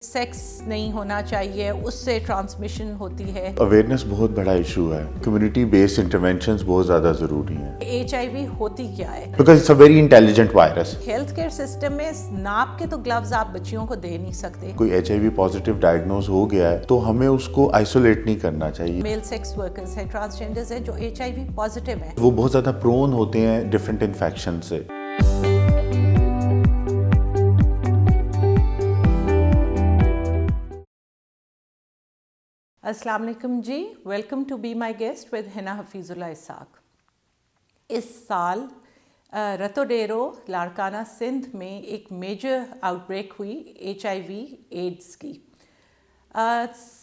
Sex نہیں ہونا چاہیے، اس سے ٹرانسمیشن ہوتی ہے. اویئرنیس بہت بڑا ایشو ہے. کمیونٹی بیسڈ انٹرونشنز بہت زیادہ ضروری ہیں. HIV ہوتی کیا ہے؟ Because it's a very intelligent virus. Health care system میں ناپ کے تو گلوز آپ بچیوں کو دے نہیں سکتے. کوئی HIV پازیٹیو ڈائگنوز ہو گیا ہے تو ہمیں اس کو آئسولیٹ نہیں کرنا چاہیے. میل سیکس ورکرز ہیں، ٹرانسجینڈرز ہیں جو HIV پازیٹیو ہیں، وہ بہت زیادہ پرون ہوتے ہیں ڈفرینٹ انفیکشن سے. السلام علیکم جی، welcome to be my guest with Hina Hafeez اللہ اسحاق. اس سال رتو ڈیرو لاڑکانہ سندھ میں ایک میجر آؤٹ بریک ہوئی HIV ایڈز کی.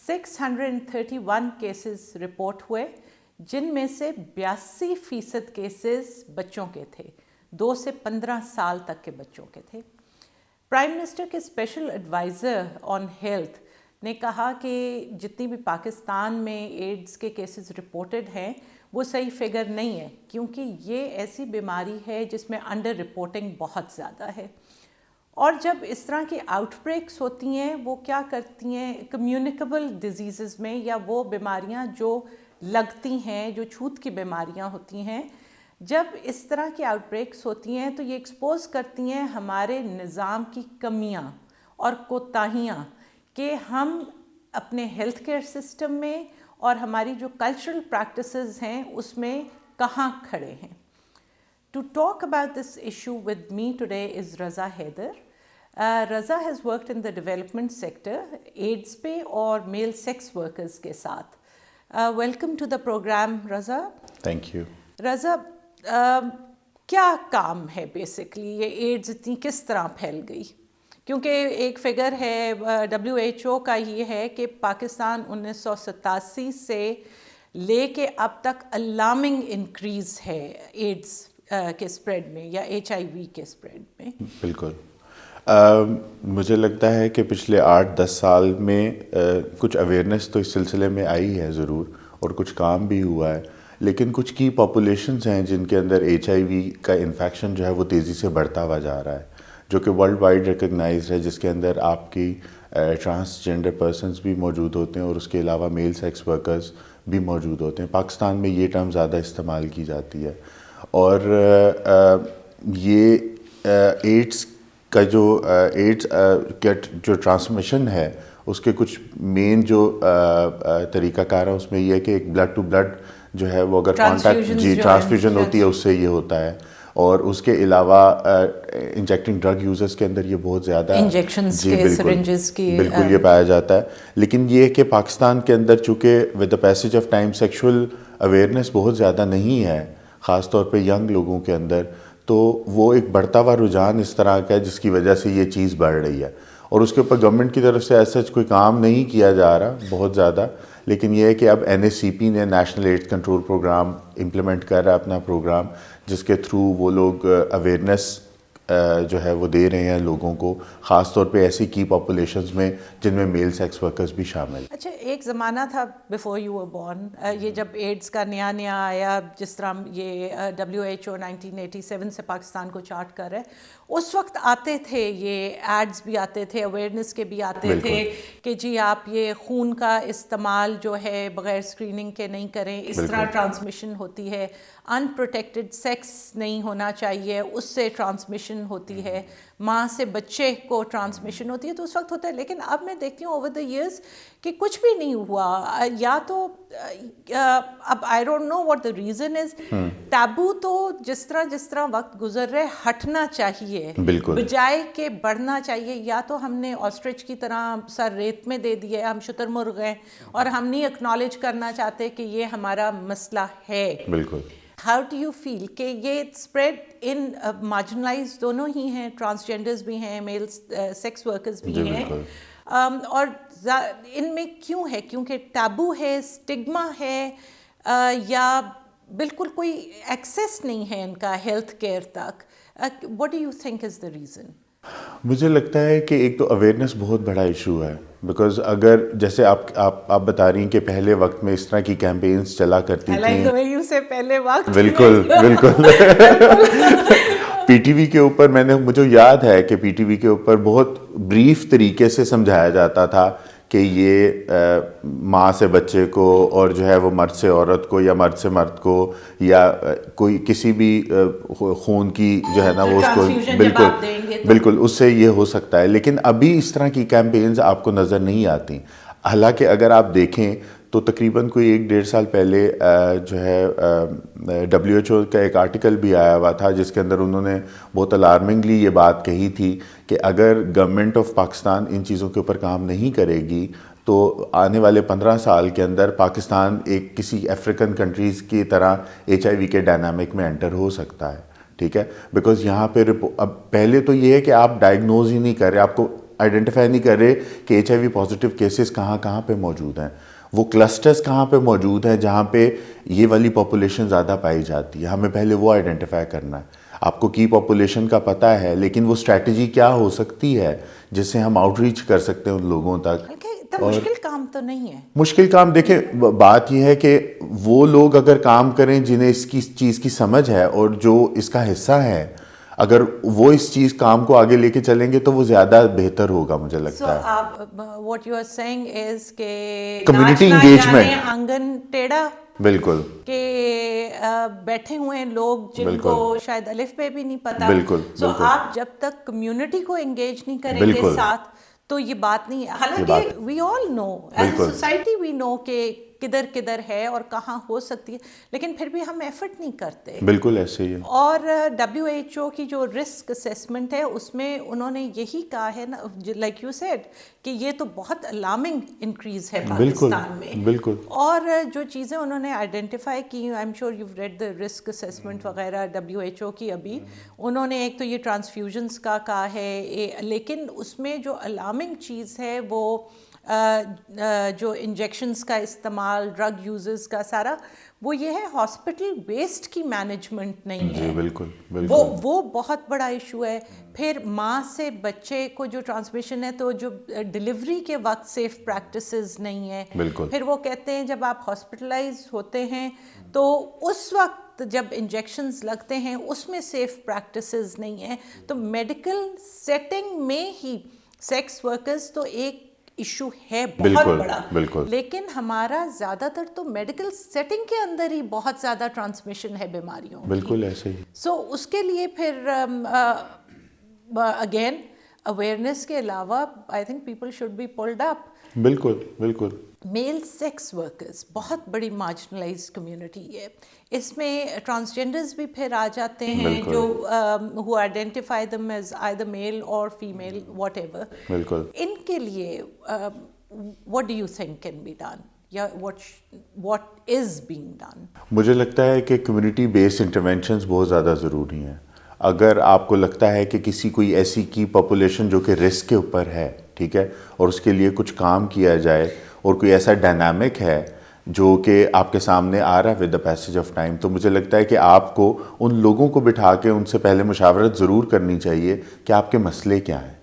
631 کیسز رپورٹ ہوئے، جن میں سے 82% کیسز بچوں کے تھے، 2 سے 15 سال تک کے بچوں کے تھے. پرائم منسٹر کے اسپیشل ایڈوائزر آن ہیلتھ نے کہا کہ جتنی بھی پاکستان میں ایڈز کے کیسز رپورٹڈ ہیں وہ صحیح فگر نہیں ہے، کیونکہ یہ ایسی بیماری ہے جس میں انڈر رپورٹنگ بہت زیادہ ہے. اور جب اس طرح کی آؤٹ بریکس ہوتی ہیں وہ کیا کرتی ہیں کمیونیکیبل ڈیزیزز میں، یا وہ بیماریاں جو لگتی ہیں، جو چھوت کی بیماریاں ہوتی ہیں، جب اس طرح کی آؤٹ بریکس ہوتی ہیں تو یہ ایکسپوز کرتی ہیں ہمارے نظام کی کمیاں اور کوتاہیاں کہ ہم اپنے ہیلتھ کیئر سسٹم میں اور ہماری جو کلچرل پریکٹسز ہیں اس میں کہاں کھڑے ہیں. To talk about this issue with me today is Raza Haider. Raza has worked in the development sector, AIDS پہ اور میل سیکس ورکرز کے ساتھ. Welcome to the program, Raza. Thank you. Raza, کیا کام ہے بیسکلی یہ ایڈز اتنی کس طرح پھیل گئی؟ کیونکہ ایک فگر ہے WHO کا یہ ہے کہ پاکستان 1987 سے لے کے اب تک الارمنگ انکریز ہے ایڈز کے اسپریڈ میں یا HIV کے اسپریڈ میں. بالکل. مجھے لگتا ہے کہ پچھلے 8-10 سال میں کچھ اویئرنیس تو اس سلسلے میں آئی ہے ضرور، اور کچھ کام بھی ہوا ہے، لیکن کچھ کی پاپولیشنز ہیں جن کے اندر HIV کا انفیکشن جو ہے وہ تیزی سے بڑھتا ہوا جا رہا ہے، جو کہ ورلڈ وائڈ ریکگنائزڈ ہے، جس کے اندر آپ کی ٹرانسجینڈر پرسنز بھی موجود ہوتے ہیں اور اس کے علاوہ میل سیکس ورکرز بھی موجود ہوتے ہیں. پاکستان میں یہ ٹرم زیادہ استعمال کی جاتی ہے. اور یہ ایڈز کا جو ٹرانسمیشن ہے اس کے کچھ مین جو طریقہ کار ہے اس میں یہ ہے کہ ایک بلڈ ٹو بلڈ جو ہے وہ اگر کانٹیکٹ ٹرانسفیوژن ہوتی ہے اس سے یہ ہوتا ہے، اور اس کے علاوہ انجیکٹنگ ڈرگ یوزرز کے اندر یہ بہت زیادہ بالکل یہ پایا جاتا ہے. لیکن یہ کہ پاکستان کے اندر چونکہ with the passage of time sexual awareness بہت زیادہ نہیں ہے، خاص طور پہ ینگ لوگوں کے اندر، تو وہ ایک بڑھتا ہوا رجحان اس طرح کا ہے جس کی وجہ سے یہ چیز بڑھ رہی ہے. اور اس کے اوپر گورنمنٹ کی طرف سے ایسا کوئی کام نہیں کیا جا رہا بہت زیادہ، لیکن یہ ہے کہ اب NACP نے national AIDS control programme implement کر رہا ہے اپنا پروگرام، جس کے تھرو وہ لوگ اویئرنیس جو ہے وہ دے رہے ہیں لوگوں کو، خاص طور پہ ایسی کی پاپولیشنز میں جن میں میل سیکس ورکرز بھی شامل. اچھا، ایک زمانہ تھا بیفور یو ور بورن، یہ جب ایڈز کا نیا آیا، جس طرح یہ WHO 1987 سے پاکستان کو چارٹ کر رہے، اس وقت آتے تھے یہ ایڈز بھی آتے تھے، اویئرنیس کے بھی آتے تھے کہ جی آپ یہ خون کا استعمال جو ہے بغیر اسکریننگ کے نہیں کریں، اس طرح ٹرانسمیشن ہوتی ہے، ان پروٹیکٹڈ سیکس نہیں ہونا چاہیے، اس سے ٹرانسمیشن ہوتی ہے، ماں سے بچے کو ٹرانسمیشن ہوتی ہے. تو اس وقت ہوتا ہے. لیکن اب میں دیکھتی ہوں اوور دا ایئرس کہ کچھ بھی نہیں ہوا، یا تو اب I don't know what the reason is. Taboo تو جس طرح وقت گزر رہے ہٹنا چاہیے بجائے کہ بڑھنا چاہیے. یا تو ہم نے آسٹرچ کی طرح سر ریت میں دے دیا، ہم شتر مرغ ہیں اور ہم نہیں اکنالج کرنا چاہتے کہ یہ ہمارا مسئلہ ہے. بالکل. ہاؤ ڈو یو فیل کہ یہ اسپریڈ ان مارجنلائز دونوں ہی ہیں، ٹرانسجینڈرز بھی ہیں، میل سیکس ورکرز بھی ہیں، اور ان میں کیوں ہے؟ کیونکہ ٹیبو ہے، اسٹگما ہے، یا بالکل کوئی ایکسیس نہیں ہے ان کا ہیلتھ کیئر تک؟ What do you think is the reason? مجھے لگتا ہے کہ ایک تو اویئرنیس بہت بڑا ایشو ہے، بیکاز اگر جیسے آپ بتا رہی ہیں کہ پہلے وقت میں اس طرح کی کیمپینز چلا کرتی تھیں، پہلے وقت بالکل پی ٹی وی کے اوپر مجھے یاد ہے کہ پی ٹی وی کے اوپر بہت بریف طریقے سے سمجھایا جاتا تھا کہ یہ ماں سے بچے کو اور جو ہے وہ مرد سے عورت کو یا مرد سے مرد کو یا کوئی کسی بھی خون کی جو ہے نا وہ اس کو بالکل اس سے یہ ہو سکتا ہے. لیکن ابھی اس طرح کی کیمپینز آپ کو نظر نہیں آتی. حالانکہ اگر آپ دیکھیں تو تقریباً کوئی 1-1.5 سال پہلے جو ہے WHO کا ایک آرٹیکل بھی آیا ہوا تھا جس کے اندر انہوں نے بہت الارمنگلی یہ بات کہی تھی کہ اگر گورنمنٹ آف پاکستان ان چیزوں کے اوپر کام نہیں کرے گی تو آنے والے 15 سال کے اندر پاکستان ایک کسی افریقن کنٹریز کی طرح HIV کے ڈائنامک میں انٹر ہو سکتا ہے. ٹھیک ہے, بیکاز یہاں پہ اب پہلے تو یہ ہے کہ آپ ڈائگنوز ہی نہیں کر رہے, آپ کو آئیڈینٹیفائی نہیں کر رہے کہ HIV پازیٹیو کیسز کہاں کہاں پہ موجود ہیں, وہ کلسٹرز کہاں پہ موجود ہیں جہاں پہ یہ والی پاپولیشن زیادہ پائی جاتی ہے. ہمیں پہلے وہ آئیڈینٹیفائی کرنا ہے. آپ کو کی پاپولیشن کا پتہ ہے, لیکن وہ اسٹریٹجی کیا ہو سکتی ہے جس سے ہم آؤٹ ریچ کر سکتے ہیں ان لوگوں تک. مشکل کام تو نہیں ہے. مشکل کام دیکھیں, بات یہ ہے کہ وہ لوگ اگر کام کریں جنہیں اس کی چیز کی سمجھ ہے اور جو اس کا حصہ ہے, اگر وہ اس چیز کام کو آگے لے کے چلیں گے تو وہ زیادہ بہتر ہوگا مجھے لگتا ہے. واٹ یو آر سیئنگ از کہ کمیونٹی انگیجمنٹ, آنگن ٹیڑھا, بالکل, کہ بیٹھے ہوئے لوگ جن کو شاید الف پہ بھی نہیں پتا. بالکل, سو آپ جب تک کمیونٹی کو انگیج نہیں کریں گے ساتھ تو یہ بات نہیں ہے. حالانکہ وی آل نو ایز اے سوسائٹی وی نو کہ کدھر کدھر ہے اور کہاں ہو سکتی ہے, لیکن پھر بھی ہم ایفرٹ نہیں کرتے. بالکل ایسے ہی ہے. اور WHO کی جو رسک اسیسمنٹ ہے اس میں انہوں نے یہی کہا ہے نا, لائک یو سیڈ, کہ یہ تو بہت الارمنگ انکریز ہے پاکستان میں. بالکل. اور جو چیزیں انہوں نے آئیڈینٹیفائی کی, I am sure you read the risk assessment وغیرہ WHO کی, ابھی انہوں نے ایک تو یہ ٹرانسفیوژنس کا کہا ہے, لیکن اس میں جو الارمنگ چیز ہے وہ جو انجیکشنز کا استعمال, ڈرگ یوزز کا سارا, وہ یہ ہے ہاسپٹل ویسٹ کی مینجمنٹ نہیں ہے. بالکل, وہ بہت بڑا ایشو ہے. پھر ماں سے بچے کو جو ٹرانسمیشن ہے, تو جو ڈلیوری کے وقت سیف پریکٹسز نہیں ہے. پھر وہ کہتے ہیں جب آپ ہاسپٹلائز ہوتے ہیں تو اس وقت جب انجیکشنز لگتے ہیں اس میں سیف پریکٹسز نہیں ہیں. تو میڈیکل سیٹنگ میں ہی سیکس ورکرز تو ایک ایشو ہے بہت بڑا, لیکن ہمارا زیادہ تر تو میڈیکل سیٹنگ کے اندر ہی بہت زیادہ ٹرانسمیشن ہے بیماریوں کی. بالکل ایسے ہی. سو اس کے لیے پھر اگین اویئرنیس کے علاوہ I think people should be pulled up. بالکل بالکل. میل سیکس ورکرز بہت بڑی مارجنلائزڈ کمیونٹی ہے. اس میں ٹرانسجینڈرز بھی پھر آ جاتے ہیں جو who identify them as either male or female whatever. بالکل. ان کے لیے what do you think can be done یا what is being done؟ مجھے لگتا ہے کہ کمیونٹی بیسڈ انٹرونشنز بہت زیادہ ضروری ہیں. اگر آپ کو لگتا ہے کہ کسی کوئی ایسی کی پاپولیشن جو کہ رسک کے اوپر ہے, ٹھیک ہے, اور اس کے لیے کچھ کام کیا جائے, اور کوئی ایسا ڈائنامک ہے جو کہ آپ کے سامنے آ رہا ہے with the passage of time, تو مجھے لگتا ہے کہ آپ کو ان لوگوں کو بٹھا کے ان سے پہلے مشاورت ضرور کرنی چاہیے کہ آپ کے مسئلے کیا ہیں.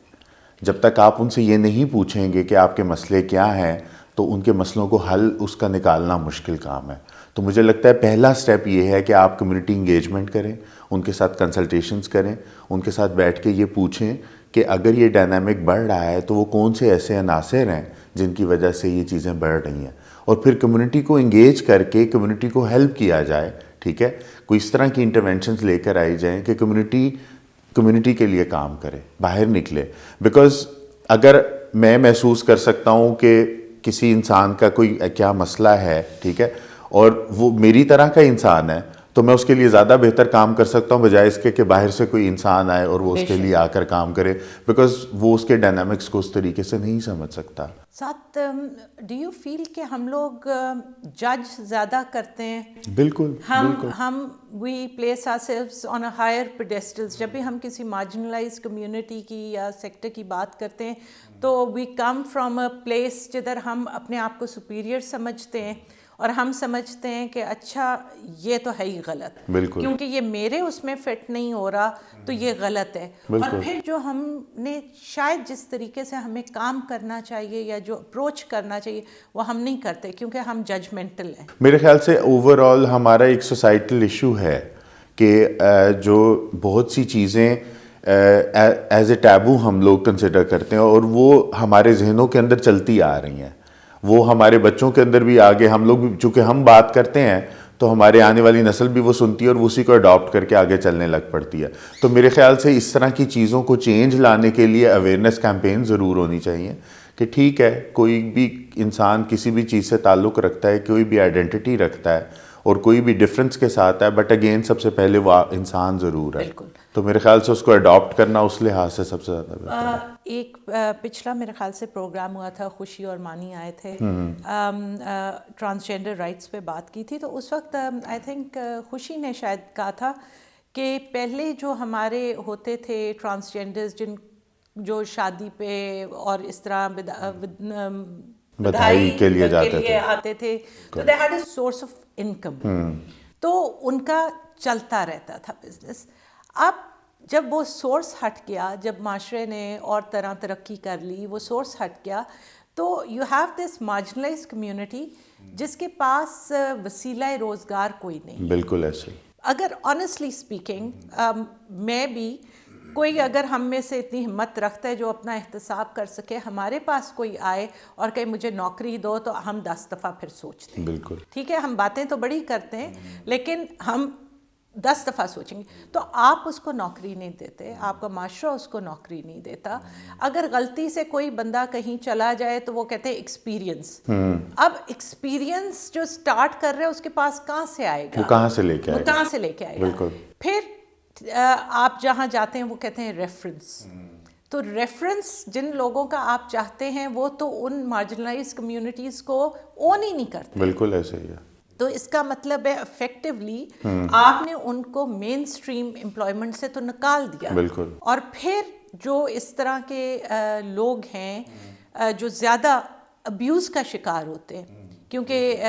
جب تک آپ ان سے یہ نہیں پوچھیں گے کہ آپ کے مسئلے کیا ہیں تو ان کے مسئلوں کو حل اس کا نکالنا مشکل کام ہے. تو مجھے لگتا ہے پہلا سٹیپ یہ ہے کہ آپ کمیونٹی انگیجمنٹ کریں, ان کے ساتھ کنسلٹیشنز کریں, ان کے ساتھ بیٹھ کے یہ پوچھیں کہ اگر یہ ڈائنامک بڑھ رہا ہے تو وہ کون سے ایسے عناصر ہیں جن کی وجہ سے یہ چیزیں بڑھ رہی ہیں, اور پھر کمیونٹی کو انگیج کر کے کمیونٹی کو ہیلپ کیا جائے. ٹھیک ہے, کوئی اس طرح کی انٹرونشنز لے کر آئی جائیں کہ کمیونٹی کے لیے کام کرے, باہر نکلے. بیکاز اگر میں محسوس کر سکتا ہوں کہ کسی انسان کا کوئی کیا مسئلہ ہے, ٹھیک ہے, اور وہ میری طرح کا انسان ہے, تو میں اس کے لیے زیادہ بہتر کام کر سکتا ہوں بجائے اس کے کہ باہر سے کوئی انسان آئے اور وہ اس کے لیے آ کر کام کرے, بیکاز وہ اس کے ڈائنامکس کو اس طریقے سے نہیں سمجھ سکتا. ساتھ ڈو یو فیل کہ ہم لوگ جج زیادہ کرتے ہیں؟ بالکل. ہم we place ourselves on a higher pedestals. جب بھی ہم کسی مارجنلائز کمیونٹی کی یا سیکٹر کی بات کرتے ہیں تو وی کم فرام اے پلیس جدھر ہم اپنے آپ کو سپیریئر سمجھتے ہیں, اور ہم سمجھتے ہیں کہ اچھا یہ تو ہے ہی غلط, کیونکہ یہ میرے اس میں فٹ نہیں ہو رہا تو یہ غلط ہے. اور پھر جو ہم نے شاید جس طریقے سے ہمیں کام کرنا چاہیے یا جو اپروچ کرنا چاہیے وہ ہم نہیں کرتے کیونکہ ہم ججمنٹل ہیں. میرے خیال سے اوور آل ہمارا ایک سوسائٹل ایشو ہے کہ جو بہت سی چیزیں ایز اے ٹیبو ہم لوگ کنسیڈر کرتے ہیں اور وہ ہمارے ذہنوں کے اندر چلتی آ رہی ہیں, وہ ہمارے بچوں کے اندر بھی آگے ہم لوگ بھی, چونکہ ہم بات کرتے ہیں تو ہمارے آنے والی نسل بھی وہ سنتی ہے اور اسی کو اڈاپٹ کر کے آگے چلنے لگ پڑتی ہے. تو میرے خیال سے اس طرح کی چیزوں کو چینج لانے کے لیے اویئرنیس کیمپین ضرور ہونی چاہیے کہ ٹھیک ہے, کوئی بھی انسان کسی بھی چیز سے تعلق رکھتا ہے, کوئی بھی آئیڈینٹی رکھتا ہے اور کوئی بھی ڈفرینس کے ساتھ ہے, بٹ اگین سب سے پہلے وہ انسان ضرور ہے. تو میرے خیال سے اس کو اڈاپٹ کرنا اس لحاظ سے سب سے زیادہ بہتر ہے. ایک پچھلا میرے خیال سے پروگرام ہوا تھا, خوشی اور مانی آئے تھے, ٹرانسجینڈر رائٹس پہ بات کی تھی. تو اس وقت آئی تھنک خوشی نے شاید کہا تھا کہ پہلے جو ہمارے ہوتے تھے ٹرانسجینڈرز جو شادی پہ اور اس طرح بدھائی کے لیے آتے تھے, تو they had a source of income, تو ان کا چلتا رہتا تھا بزنس. اب جب وہ سورس ہٹ گیا, جب معاشرے نے اور طرح ترقی کر لی, وہ سورس ہٹ گیا, تو you have this marginalised community جس کے پاس وسیلہ روزگار کوئی نہیں. بالکل ایسے. اگر آنیسٹلی اسپیکنگ میں بھی کوئی اگر ہم میں سے اتنی ہمت رکھتا ہے جو اپنا احتساب کر سکے, ہمارے پاس کوئی آئے اور کہ مجھے نوکری دو, تو ہم 10 دفعہ پھر سوچتے ہیں. بالکل ٹھیک ہے, ہم باتیں تو بڑی کرتے ہیں لیکن ہم 10 دفعہ سوچیں گے. تو آپ اس کو نوکری نہیں دیتے, آپ کا معاشرہ اس کو نوکری نہیں دیتا. اگر غلطی سے کوئی بندہ کہیں چلا جائے تو وہ کہتے ہیں ایکسپیرینس. اب ایکسپیرینس جو اسٹارٹ کر رہے ہیں اس کے پاس کہاں سے آئے گا, وہ کہاں سے لے کے آئے گا. بالکل. پھر آپ جہاں جاتے ہیں وہ کہتے ہیں ریفرنس. تو ریفرنس جن لوگوں کا آپ چاہتے ہیں وہ تو ان مارجنلائز کمیونٹیز کو اون ہی نہیں کرتے. بالکل ایسے ہی ہے. تو اس کا مطلب ہے افیکٹولی آپ نے ان کو مین اسٹریم امپلائمنٹ سے تو نکال دیا. بالکل. اور پھر جو اس طرح کے لوگ ہیں جو زیادہ ابیوز کا شکار ہوتے ہیں, کیونکہ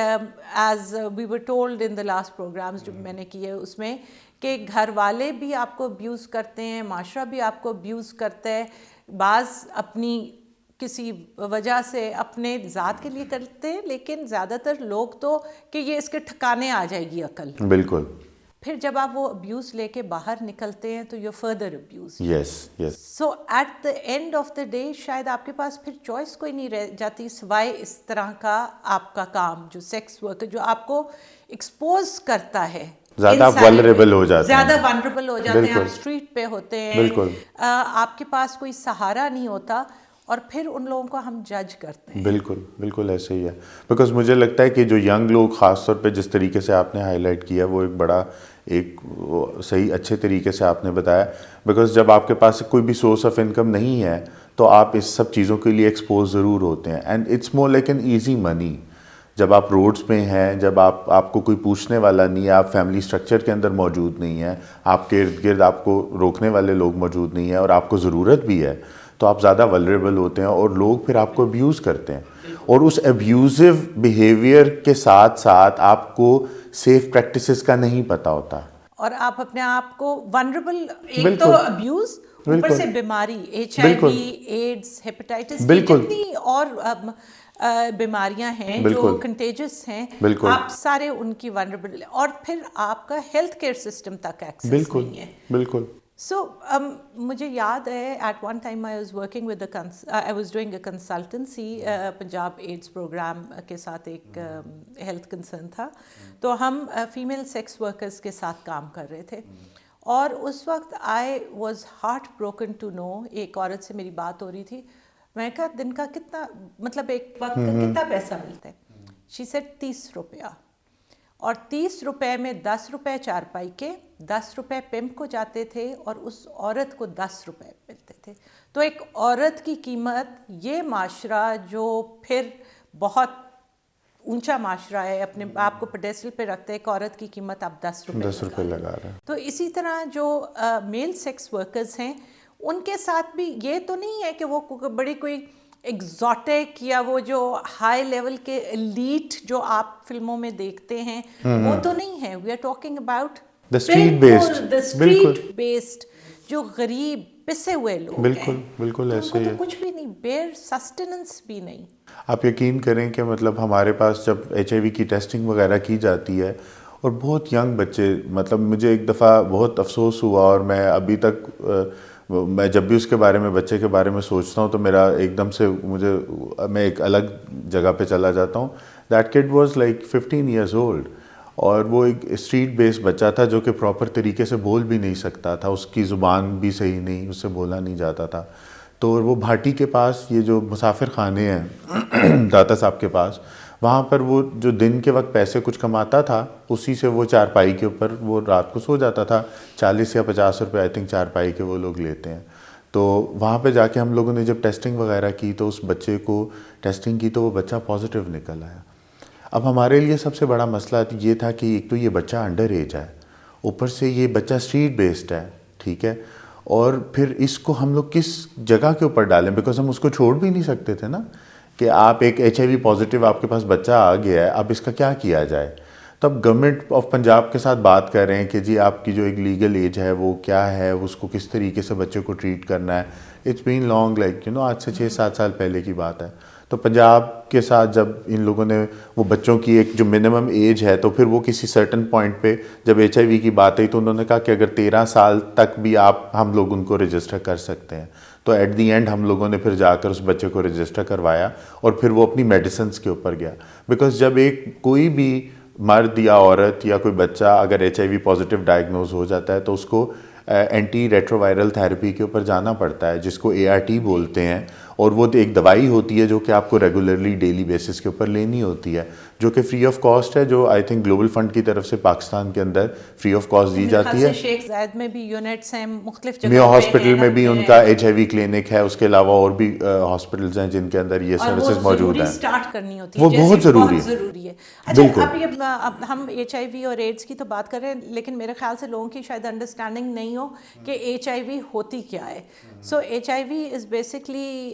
as we were told in the last programmes جو میں نے کیے اس میں, کہ گھر والے بھی آپ کو ابیوز کرتے ہیں, معاشرہ بھی آپ کو ابیوز کرتا ہے. بعض اپنی کسی وجہ سے اپنے ذات کے لیے کرتے ہیں, لیکن زیادہ تر لوگ تو کہ یہ اس کے ٹھکانے آ جائے گی عقل. بالکل. پھر جب آپ وہ ابیوز لے کے باہر نکلتے ہیں تو you further abuse. Yes. So at the end of the day شاید آپ کے پاس پھر چوائس کوئی نہیں رہ جاتی سوائے اس طرح کا آپ کا کام جو سیکس ورک, جو آپ کو ایکسپوز کرتا ہے. زیادہ ولنریبل ہو جاتے ہیں, زیادہ ولنریبل ہو جاتے ہیں, آپ اسٹریٹ پہ ہوتے ہیں. بالکل. آپ کے پاس کوئی سہارا نہیں ہوتا, اور پھر ان لوگوں کو ہم جج کرتے ہیں. بالکل ایسے ہی ہے. بیکاز مجھے لگتا ہے کہ جو ینگ لوگ خاص طور پہ جس طریقے سے آپ نے ہائی لائٹ کیا وہ ایک صحیح اچھے طریقے سے آپ نے بتایا. بیکاز جب آپ کے پاس کوئی بھی سورس آف انکم نہیں ہے تو آپ اس سب چیزوں کے لیے ایکسپوز ضرور ہوتے ہیں. And it's more like an easy money. جب آپ روڈز پہ ہیں, جب آپ کو کوئی پوچھنے والا نہیں ہے, آپ فیملی اسٹرکچر کے اندر موجود نہیں ہیں, آپ کے ارد گرد آپ کو روکنے والے لوگ موجود نہیں ہیں, اور آپ کو ضرورت بھی ہے, تو آپ زیادہ ولنریبل ہوتے ہیں اور لوگ پھر آپ کو ابیوز کرتے ہیں. اور اس ابیوزو بیہیویئر کے ساتھ ساتھ آپ کو سیف پریکٹسز کا نہیں پتہ ہوتا, اور آپ اپنے آپ کو ونریبل, ایک تو ابیوز, اوپر سے بیماری, HIV, ایڈز, ہیپیٹائٹس, جتنی اور بیماریاں ہیں جو کنٹیجس ہیں, آپ سارے ان کی ونریبل, اور پھر آپ کا ہیلتھ کیئر سسٹم تک ایکسیس نہیں ہے. بالکل. سو مجھے یاد ہے at one time I was doing a consultancy Punjab AIDS programme کے ساتھ, ایک ہیلتھ کنسرن تھا, تو ہم فیمیل سیکس ورکرز کے ساتھ کام کر رہے تھے. اور اس وقت I was heart broken to know, ایک عورت سے میری بات ہو رہی تھی, میں کہا دن کا کتنا, مطلب ایک وقت کا کتنا پیسہ ملتا ہے. شی سیڈ 30 روپیہ, اور 30 روپے میں 10 روپے چارپائی کے, 10 روپے پمپ کو جاتے تھے, اور اس عورت کو 10 روپے ملتے تھے. تو ایک عورت کی قیمت, یہ معاشرہ جو پھر بہت اونچا معاشرہ ہے, اپنے آپ کو پیڈیسٹل پہ رکھتے ہیں, ایک عورت کی قیمت آپ 10 روپے لگا رہے ہیں. تو اسی طرح جو میل سیکس ورکرز ہیں ان کے ساتھ بھی یہ تو نہیں ہے کہ وہ بڑی کوئی ایگزوٹک یا وہ جو ہائی لیول کے ایلیٹ جو آپ فلموں میں دیکھتے ہیں وہ تو نہیں ہے. We are talking about the street based جو غریب پسے ہوئے لوگ. بالکل ایسے ہی ہے. کچھ بھی نہیں, بیئر سسٹیننس بھی نہیں. آپ یقین کریں کہ مطلب ہمارے پاس جب HIV کی ٹیسٹنگ وغیرہ کی جاتی ہے, اور بہت ینگ بچے. مطلب مجھے ایک دفعہ بہت افسوس ہوا, اور میں ابھی تک میں جب بھی اس کے بارے میں, بچے کے بارے میں سوچتا ہوں تو میرا ایک دم سے میں ایک الگ جگہ پہ چلا جاتا ہوں. That could was like 15 years old, اور وہ ایک اسٹریٹ بیس بچہ تھا جو کہ پراپر طریقے سے بول بھی نہیں سکتا تھا, اس کی زبان بھی صحیح نہیں, اس سے بولا نہیں جاتا تھا. تو وہ بھاٹی کے پاس یہ جو مسافر خانے ہیں داتا صاحب کے پاس, وہاں پر وہ جو دن کے وقت پیسے کچھ کماتا تھا, اسی سے وہ چارپائی کے اوپر وہ رات کو سو جاتا تھا. 40 یا 50 روپے آئی تھنک چارپائی کے وہ لوگ لیتے ہیں. تو وہاں پہ جا کے ہم لوگوں نے جب ٹیسٹنگ وغیرہ کی تو اس بچے کو ٹیسٹنگ کی تو وہ بچہ پازیٹیو نکل آیا. اب ہمارے لیے سب سے بڑا مسئلہ یہ تھا کہ ایک تو یہ بچہ انڈر ایج ہے, اوپر سے یہ بچہ اسٹریٹ بیسڈ ہے, ٹھیک ہے, اور پھر اس کو ہم لوگ کس جگہ کے اوپر ڈالیں, بیکاز ہم اس کو چھوڑ بھی نہیں سکتے تھے نا کہ آپ ایک HIV پازیٹیو آپ کے پاس بچہ آ گیا ہے, اب اس کا کیا کیا جائے. تو اب گورنمنٹ آف پنجاب کے ساتھ بات کر رہے ہیں کہ جی آپ کی جو ایک لیگل ایج ہے وہ کیا ہے, اس کو کس طریقے سے بچے کو ٹریٹ کرنا ہے. اٹس بین لانگ, لائک آج سے 6-7 سال پہلے کی بات ہے. تو پنجاب کے ساتھ جب ان لوگوں نے وہ بچوں کی ایک جو منیمم ایج ہے, تو پھر وہ کسی سرٹن پوائنٹ پہ جب HIV کی بات آئی تو انہوں نے کہا کہ اگر 13 سال تک بھی ہم لوگ ان کو رجسٹر کر سکتے ہیں. تو ایٹ دی اینڈ ہم لوگوں نے پھر جا کر اس بچے کو رجسٹر کروایا, اور پھر وہ اپنی میڈیسنس کے اوپر گیا. بیکاز جب کوئی بھی مرد یا عورت یا کوئی بچہ اگر HIV پازیٹیو ڈائگنوز ہو جاتا ہے تو اس کو اینٹی ریٹرووائرل تھیراپی کے اوپر جانا پڑتا ہے, جس کو ART بولتے ہیں, اور وہ ایک دوائی ہوتی ہے جو کہ آپ کو ریگولرلی ڈیلی بیسس کے اوپر لینی ہوتی ہے, جو کہ فری آف کاسٹ ہے, جو آئی تھنک گلوبل فنڈ کی طرف سے پاکستان کے اندر فری آف کاسٹ دی جاتی ہے. شیخ زائد میں بھی یونٹس ہیں, مختلف جگہوں میو ہاسپٹل میں بھی ان کا HIV کلینک ہے, اس کے علاوہ اور بھی ہاسپٹلز ہیں جن کے اندر یہ سروسز موجود ہیں. اسٹارٹ کرنی ہوتی ہے, وہ بہت ضروری ہے. اچھا, اب ہم HIV اور ایڈز کی تو بات کر رہے ہیں, لیکن میرے خیال سے لوگوں کی شاید انڈرسٹینڈنگ نہیں ہو کہ HIV ہوتی کیا ہے. سو HIV از بیسکلی,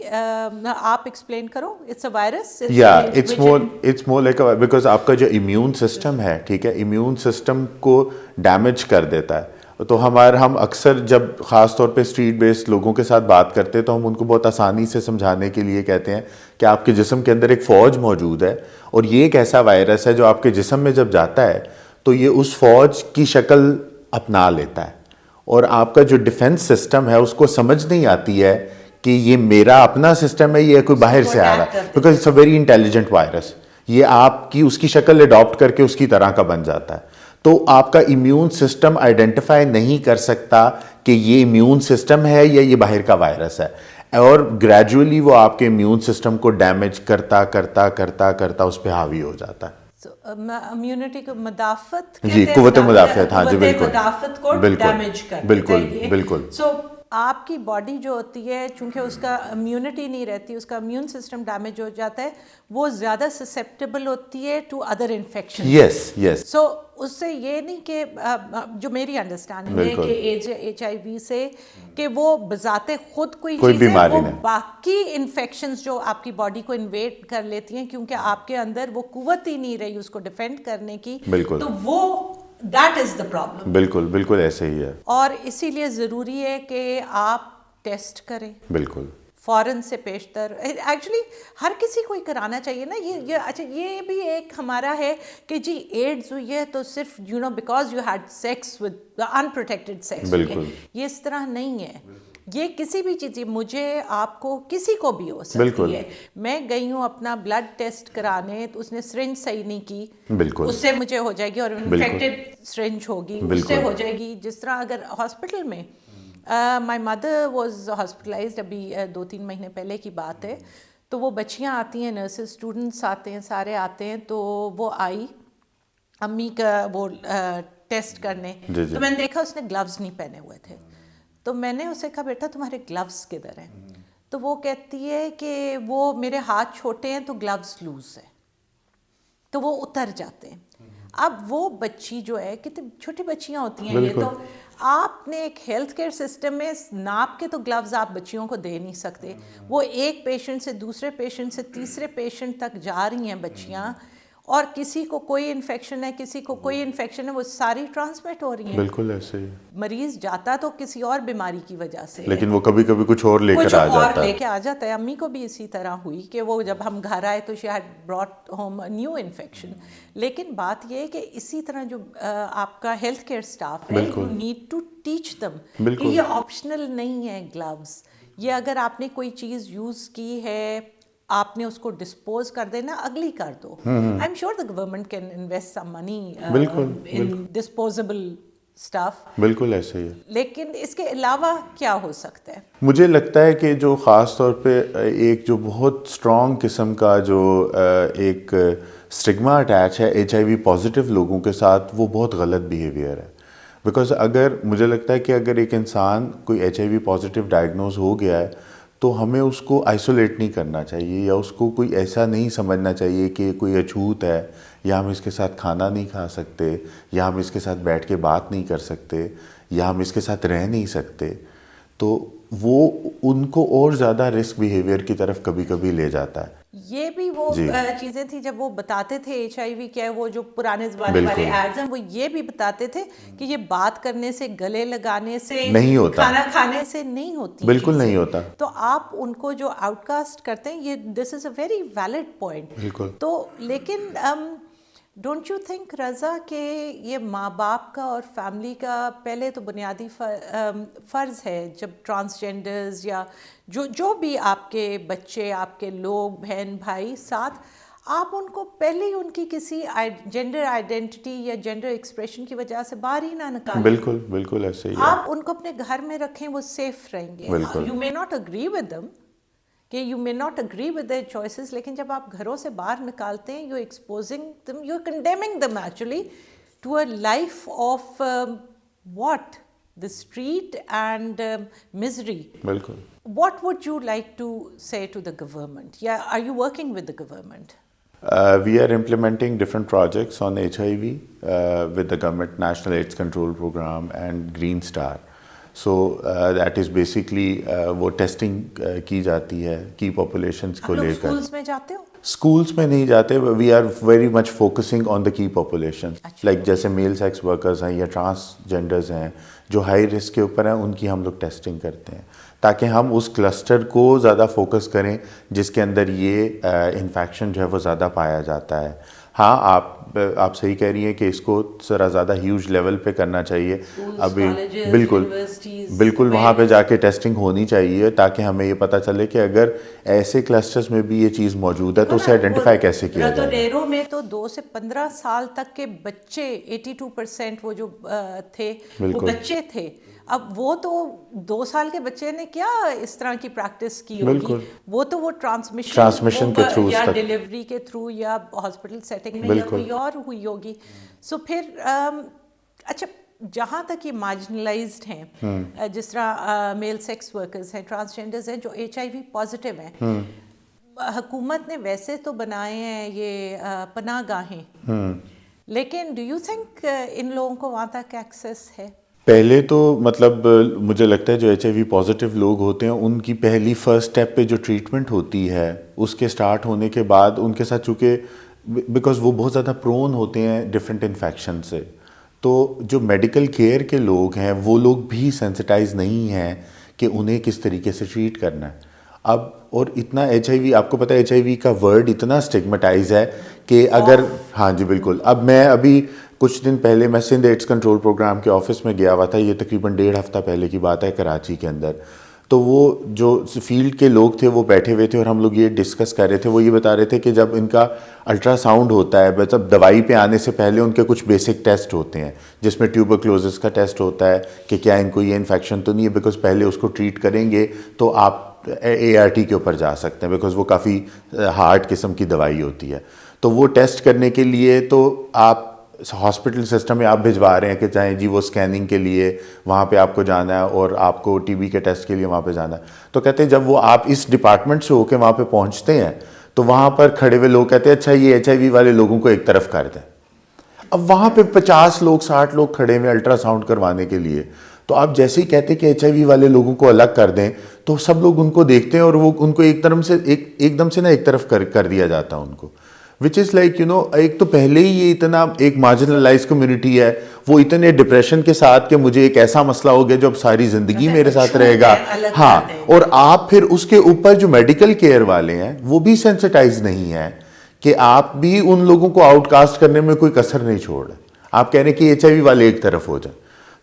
آپ ایکسپلین کرو. It's a virus. یا اٹس مور لائک, بیکاز آپ کا جو امیون سسٹم ہے, ٹھیک ہے, امیون سسٹم کو ڈیمیج کر دیتا ہے. تو ہم اکثر جب خاص طور پہ اسٹریٹ بیسڈ لوگوں کے ساتھ بات کرتے ہیں تو ہم ان کو بہت آسانی سے سمجھانے کے لیے کہتے ہیں کہ آپ کے جسم کے اندر ایک فوج موجود ہے, اور یہ ایک ایسا وائرس ہے جو آپ کے جسم میں جب جاتا ہے تو یہ اس فوج کی شکل اپنا لیتا ہے, اور آپ کا جو ڈیفنس سسٹم ہے اس کو سمجھ نہیں آتی ہے کہ یہ میرا اپنا سسٹم ہے, یہ کوئی باہر سے آ رہا ہے, because it's a very intelligent virus. یہ آپ کی اس کی شکل اڈاپٹ کر کے اس کی طرح کا بن جاتا ہے. تو آپ کا امیون سسٹم آئیڈینٹیفائی نہیں کر سکتا کہ یہ امیون سسٹم ہے یا یہ باہر کا وائرس ہے, اور گریجولی وہ آپ کے امیون سسٹم کو ڈیمیج کرتا کرتا کرتا کرتا اس پہ حاوی ہو جاتا ہے. امیونٹی کو مدافعت, جی, قوت مدافعت, ہاں جی, بالکل, مدافعت کو ڈیمیج کر بالکل, بالکل. سو آپ کی باڈی جو ہوتی ہے, چونکہ اس کا امیونٹی نہیں رہتی, اس کا امیون سسٹم ڈیمیج ہو جاتا ہے, وہ زیادہ سسیپٹیبل ہوتی ہے ٹو ادر انفیکشن. یس. سو اس سے یہ نہیں کہ, جو میری انڈرسٹینڈنگ ہے کہ HIV سے کہ وہ بذات خود کوئی چیز ہے, وہ باقی انفیکشنز جو آپ کی باڈی کو انویڈ کر لیتی ہیں, کیونکہ آپ کے اندر وہ قوت ہی نہیں رہی اس کو ڈیفینڈ کرنے کی, تو وہ دیٹ از دا پرابلم. بالکل, بالکل ایسے ہی ہے, اور اسی لیے ضروری ہے کہ آپ ٹیسٹ کریں. بالکل, فوراً سے پیشتر. ایکچولی ہر کسی کو ہی کرانا چاہیے نا. یہ اچھا, یہ بھی ایک ہمارا ہے کہ جی ایڈز ہوئی ہے تو صرف because you had sex with unprotected sex, یہ اس طرح نہیں ہے. یہ کسی بھی چیز, مجھے, آپ کو, کسی کو بھی ہو سکتی ہے. میں گئی ہوں اپنا بلڈ ٹیسٹ کرانے, تو اس نے سرنج صحیح نہیں کی, اس سے مجھے ہو جائے گی, اور انفیکٹڈ سرنج ہوگی, اس سے ہو جائے گی. جس طرح اگر ہاسپٹل میں, مائی مدر واز ہاسپٹلائزڈ, ابھی 2-3 مہینے پہلے کی بات ہے, تو وہ بچیاں آتی ہیں, نرسز, اسٹوڈنٹس آتے ہیں, سارے آتے ہیں, تو وہ آئی امی کا وہ ٹیسٹ کرنے, تو میں نے دیکھا اس نے گلوز نہیں پہنے ہوئے تھے. تو میں نے اسے کہا بیٹا تمہارے گلوز کدھر ہیں؟ تو وہ کہتی ہے کہ وہ میرے ہاتھ چھوٹے ہیں تو گلوز لوز ہے, تو وہ اتر جاتے ہیں. اب وہ بچی جو ہے, کتنی چھوٹی بچیاں ہوتی ہیں یہ, تو آپ نے ایک ہیلتھ کیئر سسٹم میں ناپ کے تو گلوز آپ بچیوں کو دے نہیں سکتے. وہ ایک پیشنٹ سے دوسرے پیشنٹ سے تیسرے پیشنٹ تک جا رہی ہیں بچیاں, اور کسی کو کوئی انفیکشن ہے, کسی کو کوئی انفیکشن ہے, وہ ساری ٹرانسمٹ ہو رہی ہیں. بالکل ایسے ہی. مریض جاتا تو کسی اور بیماری کی وجہ سے, لیکن وہ کبھی کبھی کچھ اور لے کر آ جاتا ہے. امی کو بھی اسی طرح ہوئی کہ وہ جب ہم گھر آئے تو she had brought home new infection. لیکن بات یہ ہے کہ اسی طرح جو آپ کا ہیلتھ کیئر اسٹاف ہے, you need to teach them کہ یہ آپشنل نہیں ہے گلوز. یہ اگر آپ نے کوئی چیز یوز کی ہے, آپ نے اس کو ڈسپوز کر دینا, اگلی کر دو. I'm sure the government can invest some money in disposable staff. بالکل ایسے ہی ہے. لیکن اس کے علاوہ کیا ہو سکتا ہے؟ مجھے لگتا ہے کہ جو خاص طور پہ ایک جو بہت اسٹرانگ قسم کا جو ایک اسٹگما اٹیچ ہے HIV پازیٹیو لوگوں کے ساتھ, وہ بہت غلط بیہیویئر ہے. بیکاز اگر مجھے لگتا ہے کہ اگر ایک انسان کوئی HIV پازیٹیو ڈائگنوز ہو گیا ہے تو ہمیں اس کو آئسولیٹ نہیں کرنا چاہیے, یا اس کو کوئی ایسا نہیں سمجھنا چاہیے کہ کوئی اچھوت ہے, یا ہم اس کے ساتھ کھانا نہیں کھا سکتے, یا ہم اس کے ساتھ بیٹھ کے بات نہیں کر سکتے, یا ہم اس کے ساتھ رہ نہیں سکتے. تو وہ ان کو اور زیادہ رسک بیہیویئر کی طرف کبھی کبھی لے جاتا ہے. یہ بھی وہ چیزیں تھیں جب وہ بتاتے تھے HIV کیا ہے, وہ جو پرانے زمانے والے ایڈز ہیں وہ یہ بھی بتاتے تھے کہ یہ بات کرنے سے, گلے لگانے سے نہیں ہوتا, کھانا کھانے سے نہیں ہوتی, بالکل نہیں ہوتا. تو آپ ان کو جو آؤٹ کاسٹ کرتے ہیں, یہ دس از اے ویری ویلڈ پوائنٹ. بالکل. تو لیکن ڈونٹ یو تھنک رضا کہ یہ ماں باپ کا اور فیملی کا پہلے تو بنیادی فرض ہے, جب ٹرانسجینڈرز یا جو بھی آپ کے بچے, آپ کے لوگ, بہن بھائی ساتھ, آپ ان کو پہلے ہی ان کی کسی جینڈر آئیڈینٹی یا جینڈر ایکسپریشن کی وجہ سے باہر ہی نہ نکالیں. بالکل بالکل ایسے ہی. آپ ان کو اپنے گھر میں رکھیں, وہ سیف رہیں گے. You may not agree with them, کہ you may not agree with their choices, لیکن جب آپ گھروں سے باہر نکالتے ہیں, you exposing them, you condemning them actually to a life of what, the street and misery. بالکل. What would you like to say to the government? Yeah, are you working with the government? We are implementing different projects on HIV with the government National AIDS Control Program and Green Star. So that is basically وہ testing کی جاتی ہے کی populations کو لے کر. Schools میں جاتے ہو؟ اسکولس میں نہیں جاتے. We are very much focusing on the key population, like جیسے میل سیکس ورکرز ہیں یا ٹرانسجینڈرز ہیں جو ہائی رسک کے اوپر ہیں, ان کی ہم لوگ ٹیسٹنگ کرتے ہیں تاکہ ہم اس کلسٹر کو زیادہ فوکس کریں جس کے اندر یہ انفیکشن جو ہے وہ زیادہ پایا جاتا ہے. ہاں آپ صحیح کہہ رہی ہیں کہ اس کو ذرا زیادہ ہیوج لیول پہ کرنا چاہیے. ابھی بالکل وہاں پہ جا کے ٹیسٹنگ ہونی چاہیے تاکہ ہمیں یہ پتہ چلے کہ اگر ایسے کلسٹرز میں بھی یہ چیز موجود ہے تو اسے آئیڈینٹیفائی کیسے کیا جائے. ریرو میں تو 2 سے 15 سال تک کے بچے 82% وہ جو تھے وہ بچے تھے. اب وہ تو 2 سال کے بچے نے کیا اس طرح کی پریکٹس کی ہوگی, وہ تو وہ ٹرانسمیشن کے تھرو یا ڈیلیوری کے تھرو یا ہاسپٹل سیٹنگ میں یا کوئی اور ہوئی ہوگی. سو پھر اچھا, جہاں تک یہ مارجنلائزڈ ہیں, جس طرح میل سیکس ورکرز ہیں, ٹرانسجینڈرز ہیں جو HIV پازیٹیو ہیں, حکومت نے ویسے تو بنائے ہیں یہ پناہ گاہیں, لیکن ڈو یو تھنک ان لوگوں کو وہاں تک ایکسیس ہے؟ پہلے تو مطلب مجھے لگتا ہے جو HIV پازیٹیو لوگ ہوتے ہیں ان کی پہلی فرسٹ اسٹیپ پہ جو ٹریٹمنٹ ہوتی ہے اس کے سٹارٹ ہونے کے بعد ان کے ساتھ چونکہ بیکاز وہ بہت زیادہ پرون ہوتے ہیں ڈفرینٹ انفیکشن سے, تو جو میڈیکل کیئر کے لوگ ہیں وہ لوگ بھی سینسٹائز نہیں ہیں کہ انہیں کس طریقے سے ٹریٹ کرنا ہے. اب اور اتنا HIV, آپ کو پتہ ہے HIV کا ورڈ اتنا اسٹگمیٹائز ہے کہ اگر ہاں جی بالکل. اب میں ابھی کچھ دن پہلے میں سندھ ایڈز کنٹرول پروگرام کے آفس میں گیا ہوا تھا, یہ تقریباً 1.5 ہفتہ پہلے کی بات ہے, کراچی کے اندر. تو وہ جو فیلڈ کے لوگ تھے وہ بیٹھے ہوئے تھے اور ہم لوگ یہ ڈسکس کر رہے تھے. وہ یہ بتا رہے تھے کہ جب ان کا الٹرا ساؤنڈ ہوتا ہے, مطلب دوائی پہ آنے سے پہلے ان کے کچھ بیسک ٹیسٹ ہوتے ہیں جس میں ٹیوبرکلوزس کا ٹیسٹ ہوتا ہے کہ کیا ان کو یہ انفیکشن تو نہیں ہے, بیکاز پہلے اس کو ٹریٹ کریں گے تو آپ ART کے اوپر جا سکتے ہیں, بیکاز وہ کافی ہارڈ قسم کی دوائی ہوتی ہے. تو وہ ٹیسٹ کرنے کے لیے تو آپ ہاسپٹل سسٹم میں آپ بھجوا رہے ہیں کہ چاہیں جی وہ اسکیننگ کے لیے وہاں پہ آپ کو جانا ہے اور آپ کو TB کے ٹیسٹ کے لیے وہاں پہ جانا ہے. تو کہتے ہیں جب وہ آپ اس ڈپارٹمنٹ سے ہو کے وہاں پہ پہنچتے ہیں تو وہاں پر کھڑے ہوئے لوگ کہتے ہیں اچھا یہ HIV والے لوگوں کو ایک طرف کر دیں. اب وہاں پہ 50 لوگ 60 لوگ کھڑے ہوئے الٹرا ساؤنڈ کروانے کے لیے, تو آپ جیسے ہی کہتے کہ HIV والے لوگوں کو الگ کر دیں تو سب لوگ ان کو دیکھتے ہیں اور وہ ان کو ایک دم سے نا ایک طرف کر دیا جاتا ہے ان کو. وچ از لائک ایک تو پہلے ہی یہ اتنا ایک مارجنلائز کمیونٹی ہے, وہ اتنے ڈپریشن کے ساتھ کہ مجھے ایک ایسا مسئلہ ہو گیا جو اب ساری زندگی میرے ساتھ رہے گا. ہاں, اور آپ پھر اس کے اوپر جو میڈیکل کیئر والے ہیں وہ بھی سینسٹائز نہیں ہیں کہ آپ بھی ان لوگوں کو آؤٹ کاسٹ کرنے میں کوئی کسر نہیں چھوڑ رہے. آپ کہہ رہے ہیں کہ HIV والے ایک طرف ہو جائیں,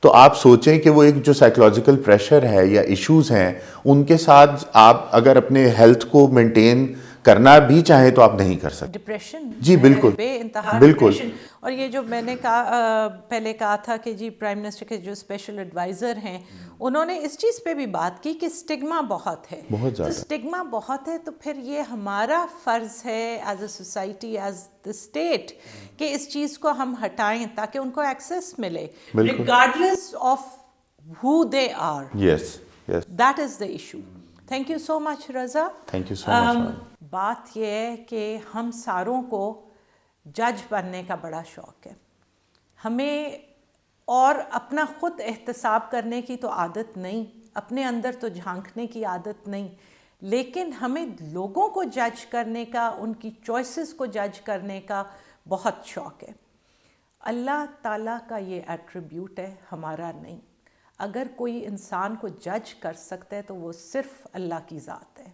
تو آپ سوچیں کہ وہ ایک جو سائیکولوجیکل پریشر ہے یا ایشوز ہیں ان کے ساتھ آپ اگر اپنے ہیلتھ کو مینٹین کرنا بھی چاہیں تو آپ نہیں کر سکتے. ڈپریشن, جی بالکل, بے انتہا بالکل. اور یہ جو میں نے پہلے کہا تھا کہ جی پرائم منسٹر کے جو اسپیشل ایڈوائزر ہیں انہوں نے اس چیز پہ بھی بات کی کہ اسٹگما بہت ہے, بہت زیادہ اسٹگما بہت ہے, تو پھر یہ ہمارا فرض ہے as a society, as the state, کہ اس چیز کو ہم ہٹائیں تاکہ ان کو ایکسیس ملے regardless of who they are. Yes yes, that is the issue. Thank you so much Raza. Thank you so much. بات یہ ہے کہ ہم ساروں کو جج بننے کا بڑا شوق ہے, ہمیں اور اپنا خود احتساب کرنے کی تو عادت نہیں, اپنے اندر تو جھانکنے کی عادت نہیں, لیکن ہمیں لوگوں کو جج کرنے کا, ان کی چوائسز کو جج کرنے کا بہت شوق ہے. اللہ تعالیٰ کا یہ ایٹریبیوٹ ہے, ہمارا نہیں. اگر کوئی انسان کو جج کر سکتا ہے تو وہ صرف اللہ کی ذات ہے.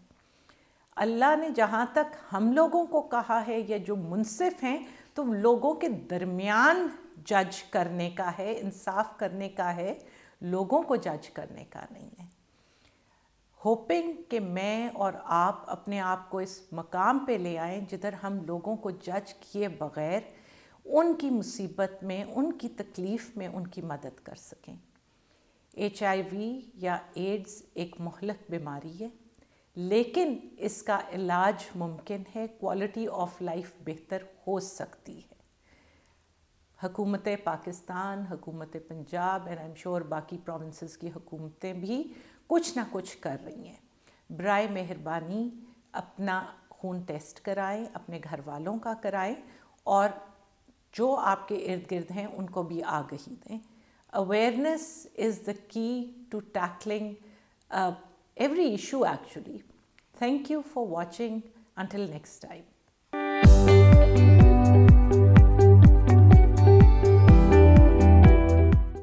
اللہ نے جہاں تک ہم لوگوں کو کہا ہے, یا جو منصف ہیں تو لوگوں کے درمیان جج کرنے کا ہے, انصاف کرنے کا ہے, لوگوں کو جج کرنے کا نہیں ہے. ہوپنگ کہ میں اور آپ اپنے آپ کو اس مقام پہ لے آئیں جدھر ہم لوگوں کو جج کیے بغیر ان کی مصیبت میں, ان کی تکلیف میں ان کی مدد کر سکیں. HIV یا ایڈز ایک مہلک بیماری ہے, لیکن اس کا علاج ممکن ہے, کوالٹی آف لائف بہتر ہو سکتی ہے. حکومت پاکستان, حکومت Punjab and I am sure باقی پروونسز کی حکومتیں بھی کچھ نہ کچھ کر رہی ہیں. برائے مہربانی اپنا خون ٹیسٹ کرائیں, اپنے گھر والوں کا کرائیں, اور جو آپ کے ارد گرد ہیں ان کو بھی آگہی دیں. Awareness is the key to tackling every issue actually. Thank you for watching. Until next time.